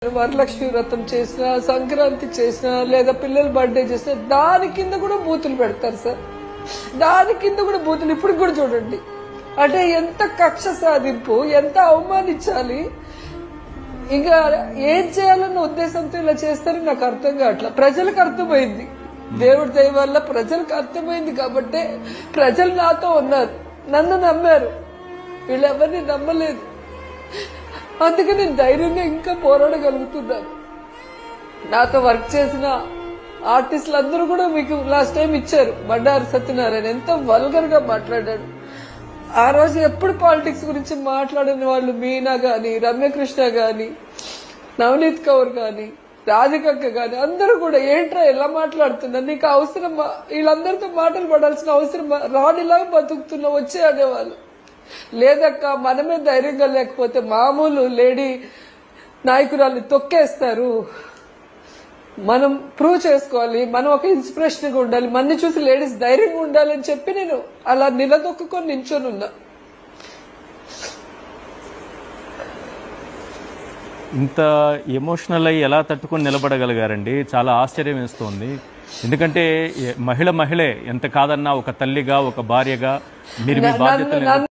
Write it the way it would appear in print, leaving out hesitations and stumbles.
వరలక్ష్మి వ్రతం చేసినా, సంక్రాంతి చేసినా, లేదా పిల్లల బర్త్డే చేసినా దాని కింద కూడా బూతులు పెడతారు సార్. దాని కింద కూడా బూతులు ఇప్పుడు కూడా చూడండి. అంటే ఎంత కక్ష సాధింపు, ఎంత అవమానించాలి, ఇంకా ఏం చేయాలన్న ఉద్దేశంతో ఇలా చేస్తారని నాకు అర్థం కావట్లా. ప్రజలకు అర్థమైంది, దేవుడి దయ వల్ల ప్రజలకు అర్థమైంది కాబట్టి ప్రజలు నాతో ఉన్నారు, నన్ను నమ్మారు. వీళ్ళెవరిని నమ్మలేదు, అందుకే నేను ధైర్యంగా ఇంకా పోరాడగలుగుతున్నాను. నాతో వర్క్ చేసిన ఆర్టిస్టులు అందరూ కూడా మీకు లాస్ట్ టైం ఇచ్చారు. బండారు సత్యనారాయణ ఎంత వల్గర్ గా మాట్లాడాడు. ఆ రోజు ఎప్పుడు పాలిటిక్స్ గురించి మాట్లాడిన వాళ్ళు మీనా గాని, రమ్యకృష్ణ గాని, నవనీత్ కౌర్ గాని, రాధికక్క గాని అందరూ కూడా ఏంట్రా ఎలా మాట్లాడుతున్నారు, నీకు అవసరమా, వీళ్ళందరితో మాటలు పడాల్సిన అవసరమా, రాణిలాగా బతుకుతున్నా వచ్చే అనేవాళ్ళు. లేదక్క మనమే ధైర్యంగా లేకపోతే మామూలు లేడీ నాయకురాల్ని తొక్కేస్తారు, మనం ప్రూవ్ చేసుకోవాలి, మనం ఒక ఇన్స్పిరేషన్ గా ఉండాలి, మన చూసి లేడీస్ ధైర్యంగా ఉండాలి అని చెప్పి నేను అలా నిలదొక్కుని నించొని ఉన్నా. ఇంత ఎమోషనల్ అయ్యి ఎలా తట్టుకొని నిలబడగలిగారండి, చాలా ఆశ్చర్యం వేస్తోంది. ఎందుకంటే మహిళే ఎంత కాదన్నా ఒక తల్లిగా, ఒక భార్యగా మీరు మీ బాధ్యతలు